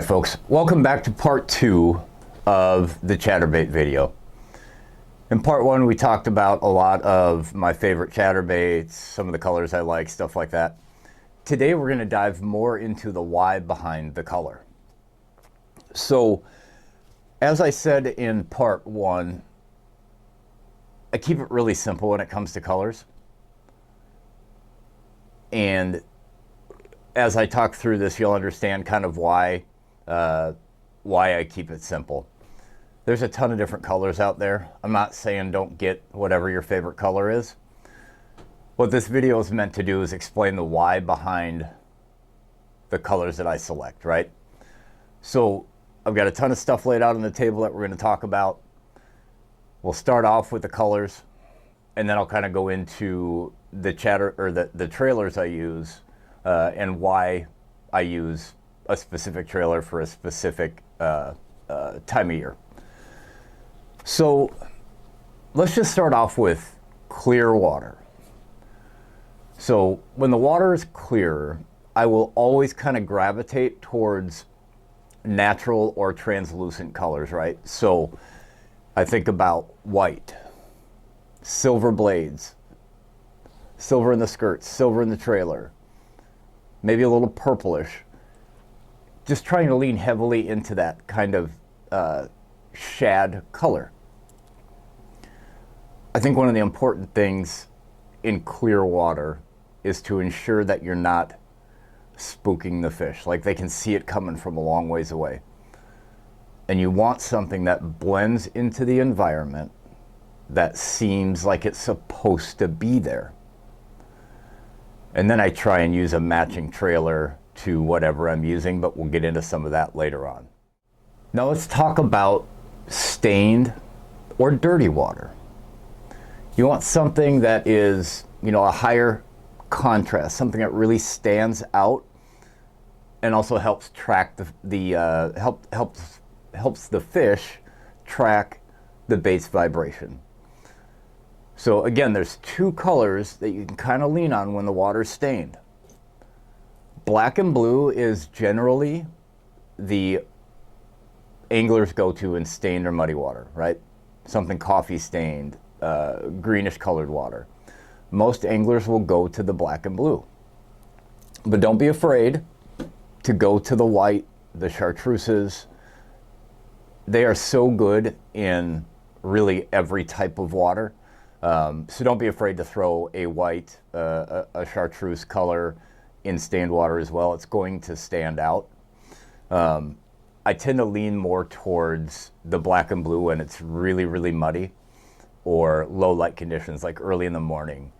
folks, welcome back to part 2 of the Chatterbait video. In part 1 we talked about a lot of my favorite chatterbaits, some of the colors I like, stuff like that. Today we're going to dive more into the why behind the color. So as I said in part 1, I keep it really simple when it comes to colors. And as I talk through this, you'll understand kind of why I keep it simple. There's a ton of different colors out there. I'm not saying don't get whatever your favorite color is. What this video is meant to do is explain the why behind the colors that I select, right? So I've got a ton of stuff laid out on the table that we're going to talk about. We'll start off with the colors, and then I'll kind of go into the the trailers I use and why I use a specific trailer for a specific time of year. So let's just start off with clear water. So when the water is clear, I will always kind of gravitate towards natural or translucent colors, right? So I think about white, silver blades, silver in the skirts, silver in the trailer, maybe a little purplish. Just trying to lean heavily into that kind of shad color. I think one of the important things in clear water is to ensure that you're not spooking the fish. Like they can see it coming from a long ways away. And you want something that blends into the environment that seems like it's supposed to be there. And then I try and use a matching trailer to whatever I'm using, but we'll get into some of that later on. Now let's talk about stained or dirty water. You want something that is, a higher contrast, something that really stands out and also helps track helps the fish track the bait's vibration. So again, there's two colors that you can kind of lean on when the water's stained. Black and blue is generally the angler's go-to in stained or muddy water, right? Something coffee stained, greenish colored water. Most anglers will go to the black and blue. But don't be afraid to go to the white, the chartreuses. They are so good in really every type of water. So don't be afraid to throw a white, a chartreuse color in stained water as well. It's going to stand out. I tend to lean more towards the black and blue when it's really, really muddy or low light conditions, like early in the morning,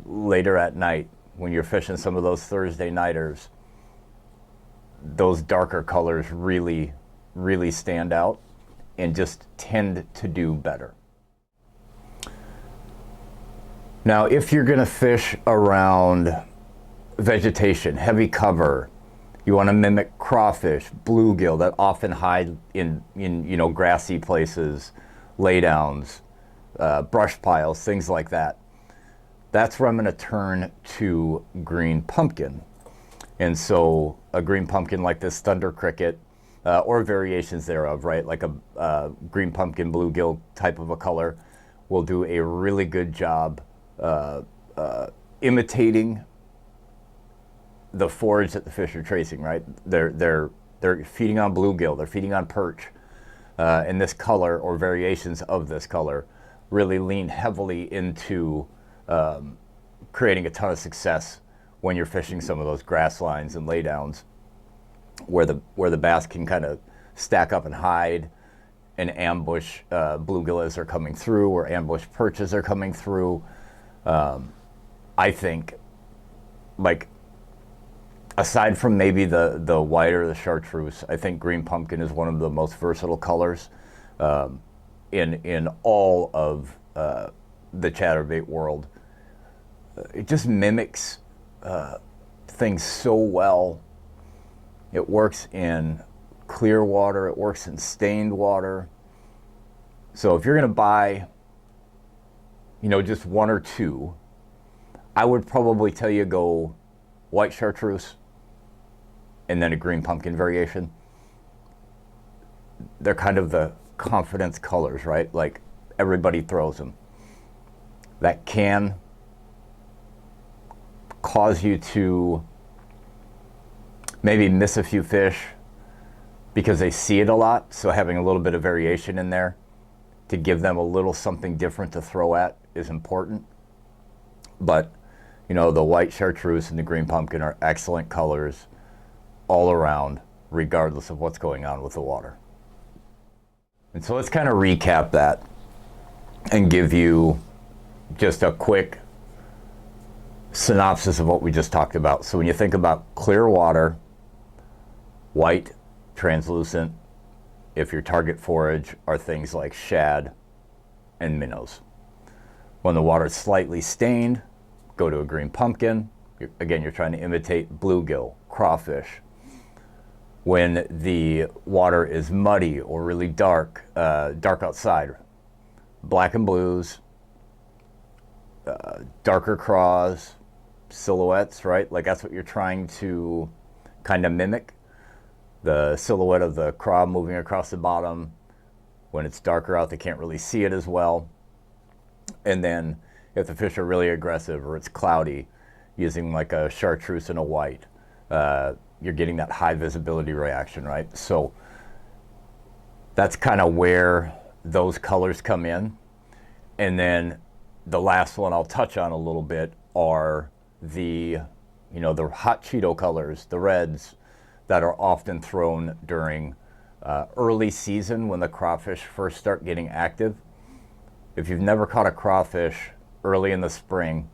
later at night when you're fishing some of those Thursday nighters. Those darker colors really, really stand out and just tend to do better. Now, if you're going to fish around vegetation, heavy cover, you want to mimic crawfish, bluegill that often hide in grassy places, laydowns, brush piles, things like that. That's where I'm going to turn to green pumpkin. And so a green pumpkin like this Thundercricket, or variations thereof, right? Like a green pumpkin bluegill type of a color will do a really good job imitating the forage that the fish are tracing, right? They're feeding on bluegill, they're feeding on perch, and this color or variations of this color really lean heavily into creating a ton of success when you're fishing some of those grass lines and laydowns where the bass can kind of stack up and hide and ambush bluegill as they're coming through, or ambush perches are coming through. I think, like, aside from maybe the white or the chartreuse, I think green pumpkin is one of the most versatile colors in all of the chatterbait world. It just mimics things so well. It works in clear water, it works in stained water. So if you're going to buy, just one or two, I would probably tell you go white chartreuse, and then a green pumpkin variation. They're kind of the confidence colors, right? Like everybody throws them. That can cause you to maybe miss a few fish because they see it a lot. So having a little bit of variation in there to give them a little something different to throw at is important. But, you know, the white chartreuse and the green pumpkin are excellent colors all around, regardless of what's going on with the water. And so let's kind of recap that and give you just a quick synopsis of what we just talked about. So when you think about clear water, white, translucent, if your target forage are things like shad and minnows. When the water is slightly stained, go to a green pumpkin. Again, you're trying to imitate bluegill, crawfish. When the water is muddy or really dark, dark outside, black and blues, darker craws, silhouettes, right? Like that's what you're trying to kind of mimic. The silhouette of the craw moving across the bottom. When it's darker out, they can't really see it as well. And then if the fish are really aggressive or it's cloudy, using like a chartreuse and a white, you're getting that high visibility reaction, right? So that's kind of where those colors come in. And then the last one I'll touch on a little bit are the, you know, the hot Cheeto colors, the reds that are often thrown during early season when the crawfish first start getting active. If you've never caught a crawfish early in the spring,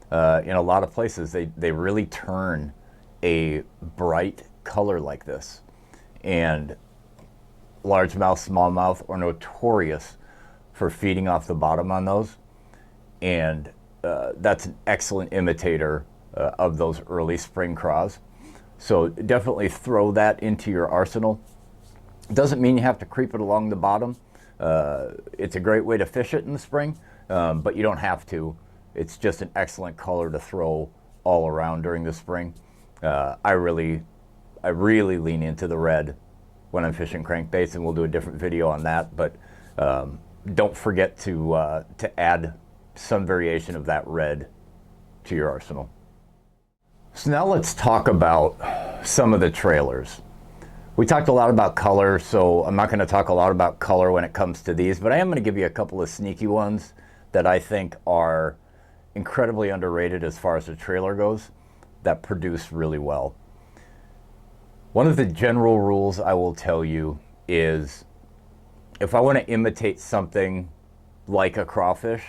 in a lot of places, they really turn a bright color like this. And largemouth, smallmouth are notorious for feeding off the bottom on those. And that's an excellent imitator of those early spring craws. So definitely throw that into your arsenal. Doesn't mean you have to creep it along the bottom. It's a great way to fish it in the spring, but you don't have to. It's just an excellent color to throw all around during the spring. I really lean into the red when I'm fishing crankbaits, and we'll do a different video on that. But don't forget to add some variation of that red to your arsenal. So now let's talk about some of the trailers. We talked a lot about color, so I'm not going to talk a lot about color when it comes to these, but I am going to give you a couple of sneaky ones that I think are incredibly underrated as far as the trailer goes, that produce really well. One of the general rules I will tell you is if I want to imitate something like a crawfish,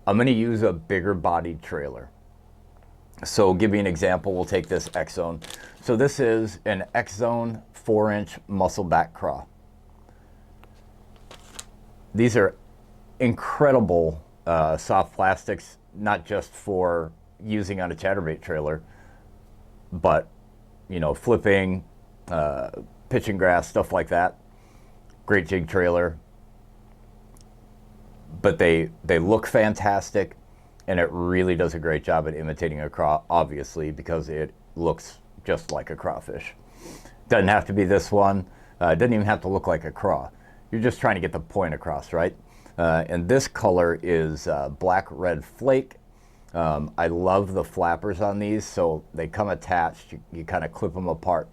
I'm going to use a bigger bodied trailer. So give you an example, we'll take this X-Zone. So this is an X-Zone 4-inch muscleback craw. These are incredible soft plastics, not just for using on a chatterbait trailer, but you know, flipping, pitching grass, stuff like that. Great jig trailer. But they look fantastic. And it really does a great job at imitating a craw, obviously, because it looks just like a crawfish. Doesn't have to be this one. It doesn't even have to look like a craw. You're just trying to get the point across, right? And this color is black red flake. I love the flappers on these, so they come attached. You kind of clip them apart.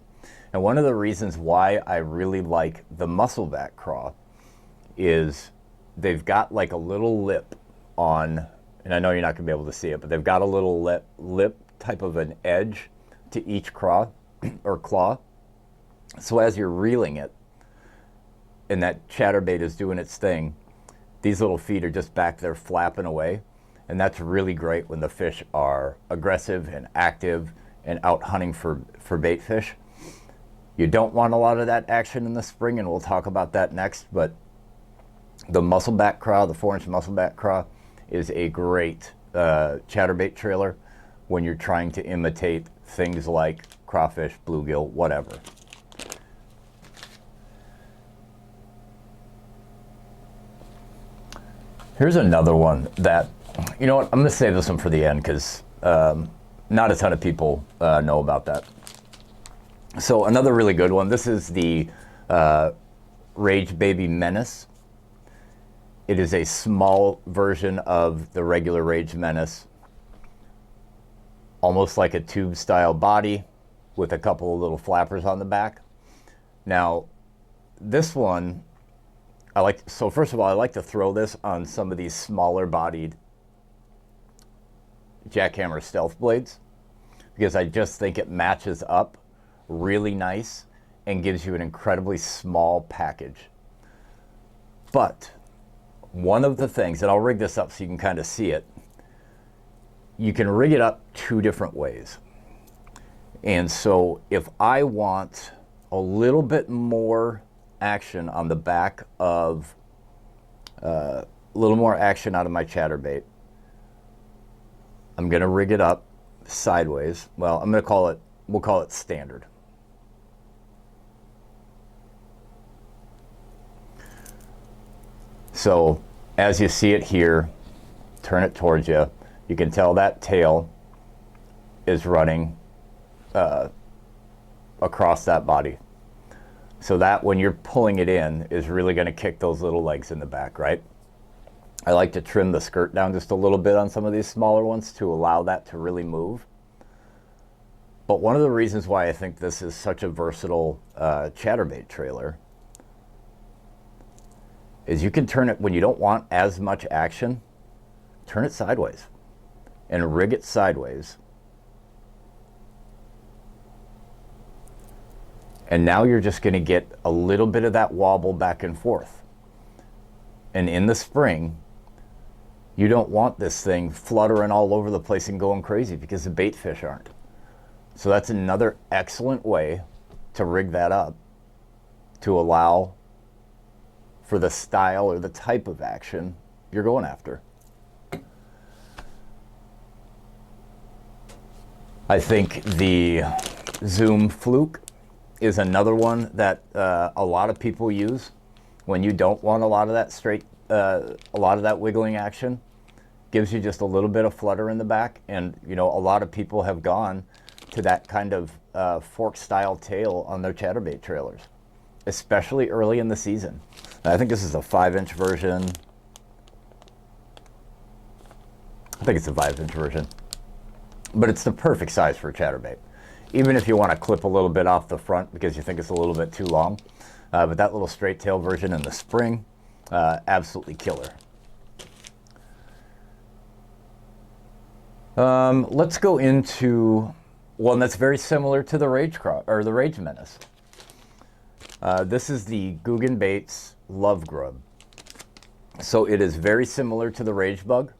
And one of the reasons why I really like the muscleback craw is they've got like a little lip on, and I know you're not going to be able to see it, but they've got a little lip type of an edge to each craw or claw. So as you're reeling it, and that chatterbait is doing its thing, these little feet are just back there flapping away. And that's really great when the fish are aggressive and active and out hunting for bait fish. You don't want a lot of that action in the spring, and we'll talk about that next, but the muscleback craw, the 4-inch muscleback craw, is a great chatterbait trailer when you're trying to imitate things like crawfish, bluegill, whatever. Here's another one that, you know what, I'm going to save this one for the end because not a ton of people know about that. So another really good one, this is the Rage Baby Menace. It is a small version of the regular Rage Menace, almost like a tube style body with a couple of little flappers on the back. Now, this one, so first of all, I like to throw this on some of these smaller bodied jackhammer stealth blades because I just think it matches up really nice and gives you an incredibly small package. But one of the things, and I'll rig this up so you can kind of see it, you can rig it up two different ways. And so if I want a little bit more action on the back of, a little more action out of my chatterbait, I'm going to rig it up sideways. Well, I'm going to call it, we'll call it standard. So as you see it here, turn it towards you, you can tell that tail is running across that body. So that when you're pulling it in is really going to kick those little legs in the back, right? I like to trim the skirt down just a little bit on some of these smaller ones to allow that to really move. But one of the reasons why I think this is such a versatile chatterbait trailer is you can turn it when you don't want as much action, turn it sideways and rig it sideways. And now you're just going to get a little bit of that wobble back and forth. And in the spring, you don't want this thing fluttering all over the place and going crazy because the bait fish aren't. So that's another excellent way to rig that up to allow for the style or the type of action you're going after. I think the Zoom Fluke is another one that a lot of people use when you don't want a lot of that straight, a lot of that wiggling action. Gives you just a little bit of flutter in the back, and you know, a lot of people have gone to that kind of fork style tail on their chatterbait trailers, especially early in the season. I think this is a 5-inch version. I think it's a 5-inch version, but it's the perfect size for a chatterbait. Even if you want to clip a little bit off the front because you think it's a little bit too long. But that little straight tail version in the spring, absolutely killer. Let's go into one that's very similar to the Rage Craw, or the Rage Menace. This is the Guggenbaits Love Grub. So it is very similar to the Rage Bug.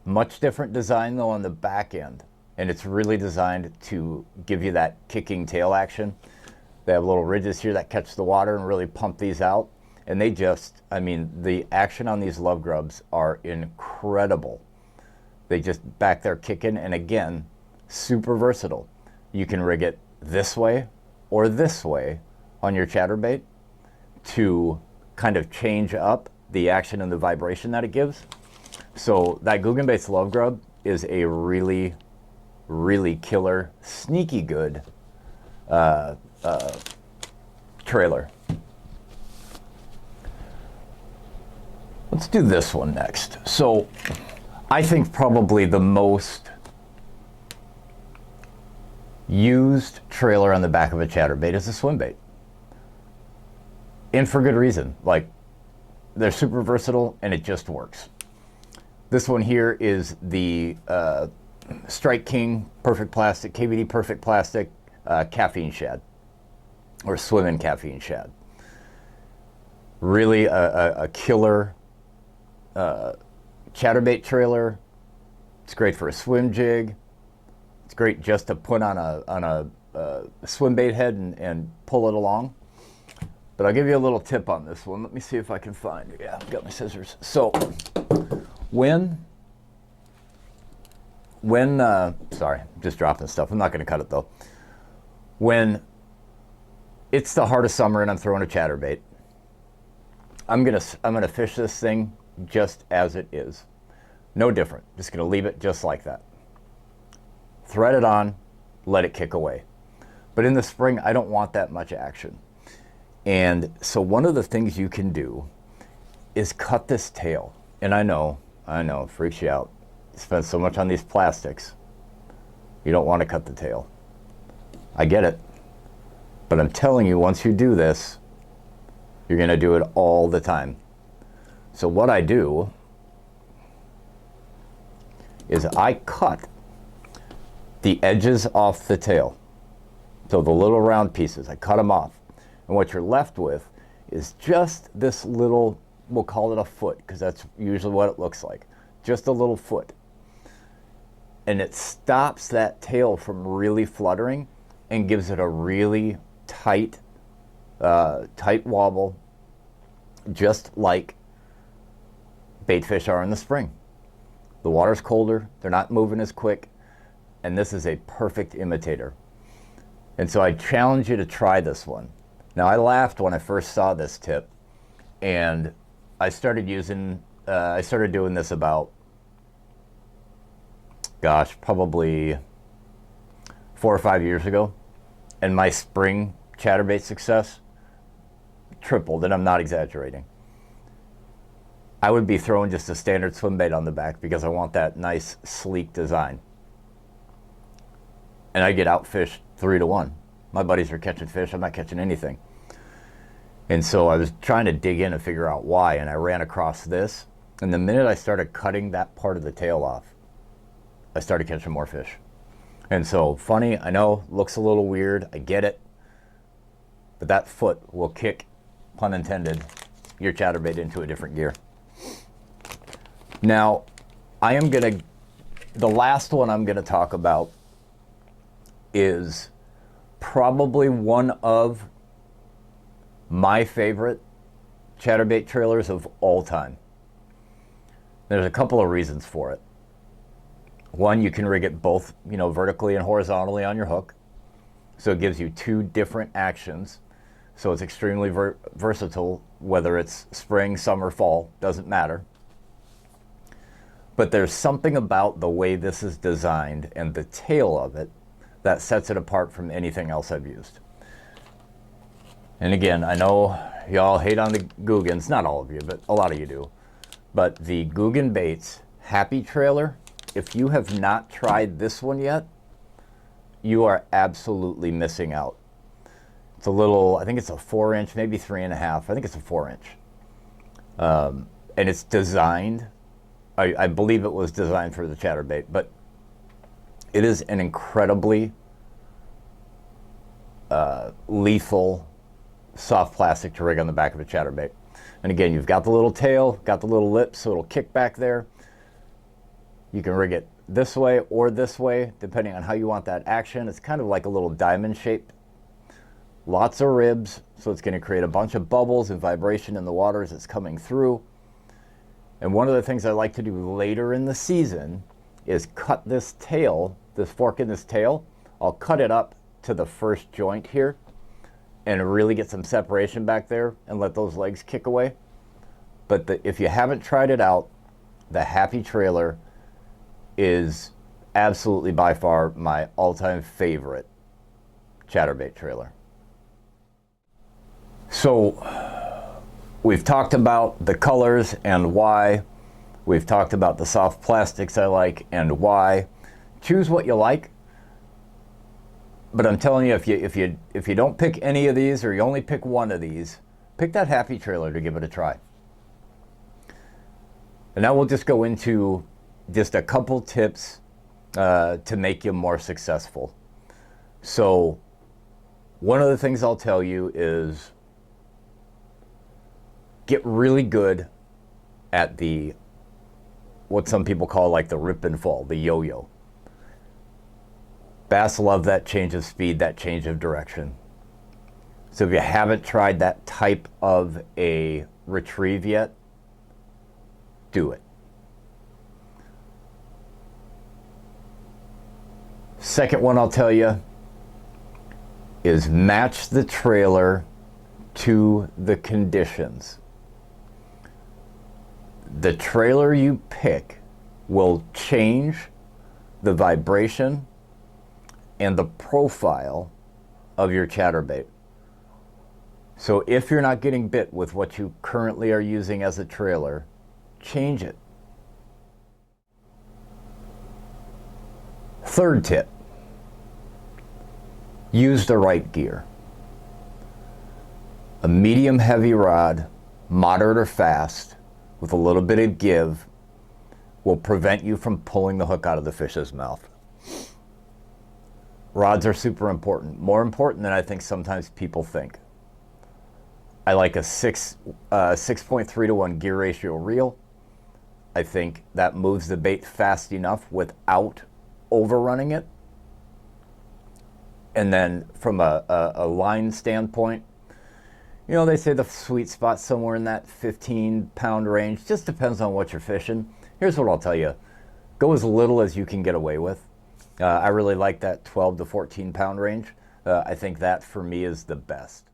Much different design though on the back end. And it's really designed to give you that kicking tail action. They have little ridges here that catch the water and really pump these out. And they just, I mean, the action on these Love Grubs are incredible. They just back there kicking, and again, super versatile. You can rig it this way or this way on your chatterbait to kind of change up the action and the vibration that it gives. So that Guggenbaits Love Grub is a really, really killer, sneaky good trailer. Let's do this one next. So I think probably the most used trailer on the back of a chatterbait is a swim bait. And for good reason. Like, they're super versatile and it just works. This one here is the Strike King Perfect Plastic, KVD Perfect Plastic caffeine shad, or swimming caffeine shad. Really a killer chatterbait trailer. It's great for a swim jig. It's great just to put on a swim bait head and pull it along. But I'll give you a little tip on this one. Let me see if I can find it. Yeah, I've got my scissors. So when sorry, I'm just dropping stuff. I'm not going to cut it though. When it's the heart of summer and I'm throwing a chatterbait, I'm gonna fish this thing just as it is. No different. Just gonna leave it just like that. Thread it on, let it kick away. But in the spring, I don't want that much action. And so one of the things you can do is cut this tail. And I know, it freaks you out. You spend so much on these plastics. You don't want to cut the tail. I get it. But I'm telling you, once you do this, you're going to do it all the time. So what I do is I cut the edges off the tail. So the little round pieces, I cut them off. And what you're left with is just this little, we'll call it a foot, because that's usually what it looks like. Just a little foot. And it stops that tail from really fluttering and gives it a really tight wobble, just like bait fish are in the spring. The water's colder, they're not moving as quick, and this is a perfect imitator. And so I challenge you to try this one. Now, I laughed when I first saw this tip, and I started doing this about, gosh, probably 4 or 5 years ago, and my spring chatterbait success tripled, and I'm not exaggerating. I would be throwing just a standard swim bait on the back because I want that nice, sleek design. And I get outfished 3-1. My buddies are catching fish, I'm not catching anything. And so I was trying to dig in and figure out why, and I ran across this. And the minute I started cutting that part of the tail off, I started catching more fish. And so, funny, I know, looks a little weird, I get it. But that foot will kick, pun intended, your chatterbait into a different gear. Now, the last one I'm gonna talk about is probably one of my favorite chatterbait trailers of all time. There's a couple of reasons for it. One, you can rig it both, vertically and horizontally on your hook. So it gives you 2 different actions. So it's extremely versatile, whether it's spring, summer, fall, doesn't matter. But there's something about the way this is designed and the tail of it that sets it apart from anything else I've used. And again, I know y'all hate on the Googans, not all of you, but a lot of you do. But the Googan Baits Happy Trailer, if you have not tried this one yet, you are absolutely missing out. It's a little, I think it's a 4-inch, maybe 3.5. I think it's a 4-inch. And it's designed, I believe it was designed for the chatterbait, but it is an incredibly lethal soft plastic to rig on the back of a chatterbait. And again, you've got the little tail, got the little lip, so it'll kick back there. You can rig it this way or this way, depending on how you want that action. It's kind of like a little diamond shape. Lots of ribs, so it's going to create a bunch of bubbles and vibration in the water as it's coming through. And one of the things I like to do later in the season is cut this tail, this fork in this tail. I'll cut it up to the first joint here and really get some separation back there and let those legs kick away. But if you haven't tried it out, the Happy Trailer is absolutely by far my all-time favorite chatterbait trailer. So we've talked about the colors and why. We've talked about the soft plastics I like and why. Choose what you like. But I'm telling you, if you don't pick any of these, or you only pick one of these, pick that Happy Trailer to give it a try. And now we'll just go into just a couple tips to make you more successful. So one of the things I'll tell you is get really good at what some people call like the rip and fall, the yo-yo. Bass love that change of speed, that change of direction. So if you haven't tried that type of a retrieve yet, do it. Second one I'll tell you is match the trailer to the conditions. The trailer you pick will change the vibration and the profile of your chatterbait. So if you're not getting bit with what you currently are using as a trailer, change it. Third tip, use the right gear. A medium heavy rod, moderate or fast, with a little bit of give, will prevent you from pulling the hook out of the fish's mouth. Rods are super important, more important than I think sometimes people think. I like a 6.3 to 1 gear ratio reel. I think that moves the bait fast enough without overrunning it. And then from a line standpoint, you know, they say the sweet spot's somewhere in that 15-pound range. Just depends on what you're fishing. Here's what I'll tell you. Go as little as you can get away with. I really like that 12 to 14-pound range. I think that for me is the best.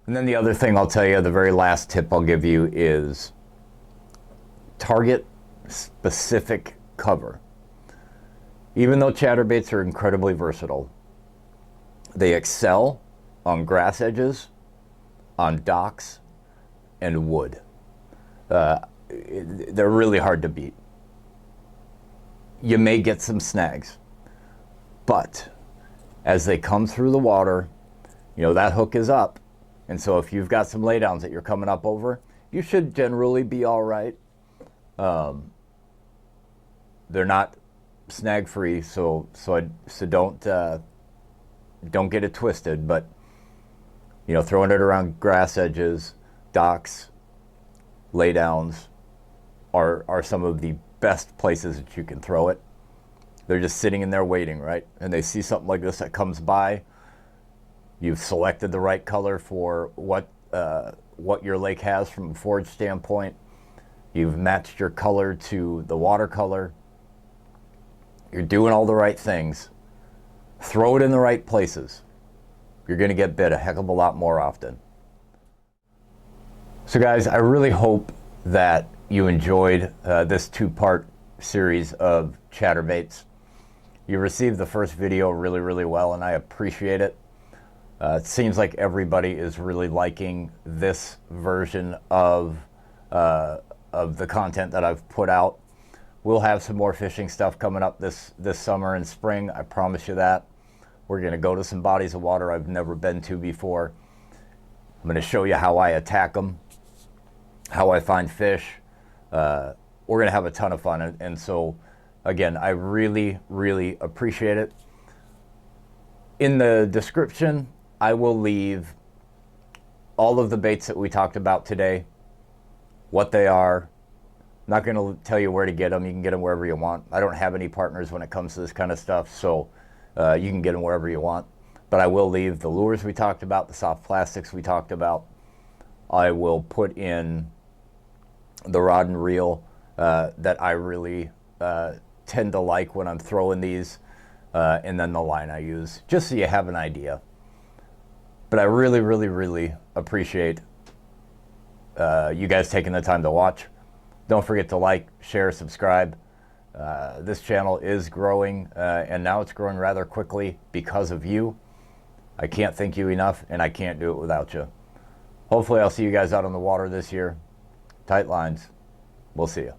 And then the other thing I'll tell you, the very last tip I'll give you is target specific cover. Even though chatterbaits are incredibly versatile, they excel on grass edges, on docks, and wood. They're really hard to beat. You may get some snags, but as they come through the water, you know, that hook is up. And so if you've got some laydowns that you're coming up over, you should generally be all right. They're not snag free, so don't get it twisted. But you know, throwing it around grass edges, docks, laydowns are some of the best places that you can throw it. They're just sitting in there waiting, right? And they see something like this that comes by. You've selected the right color for what your lake has from a forage standpoint. You've matched your color to the watercolor. You're doing all the right things. Throw it in the right places. You're going to get bit a heck of a lot more often. So guys, I really hope that you enjoyed this two-part series of chatterbaits. You received the first video really, really well, and I appreciate it. It seems like everybody is really liking this version of the content that I've put out. We'll have some more fishing stuff coming up this summer and spring. I promise you that. We're going to go to some bodies of water I've never been to before. I'm going to show you how I attack them, how I find fish. We're going to have a ton of fun. And so, again, I really, really appreciate it. In the description, I will leave all of the baits that we talked about today, what they are. I'm not going to tell you where to get them. You can get them wherever you want. I don't have any partners when it comes to this kind of stuff, so you can get them wherever you want. But I will leave the lures we talked about, the soft plastics we talked about. I will put in the rod and reel that I really tend to like when I'm throwing these, and then the line I use, just so you have an idea. But I really, really, really appreciate you guys taking the time to watch. Don't forget to like, share, subscribe. This channel is growing, and now it's growing rather quickly because of you. I can't thank you enough, and I can't do it without you. Hopefully I'll see you guys out on the water this year. Tight lines. We'll see you.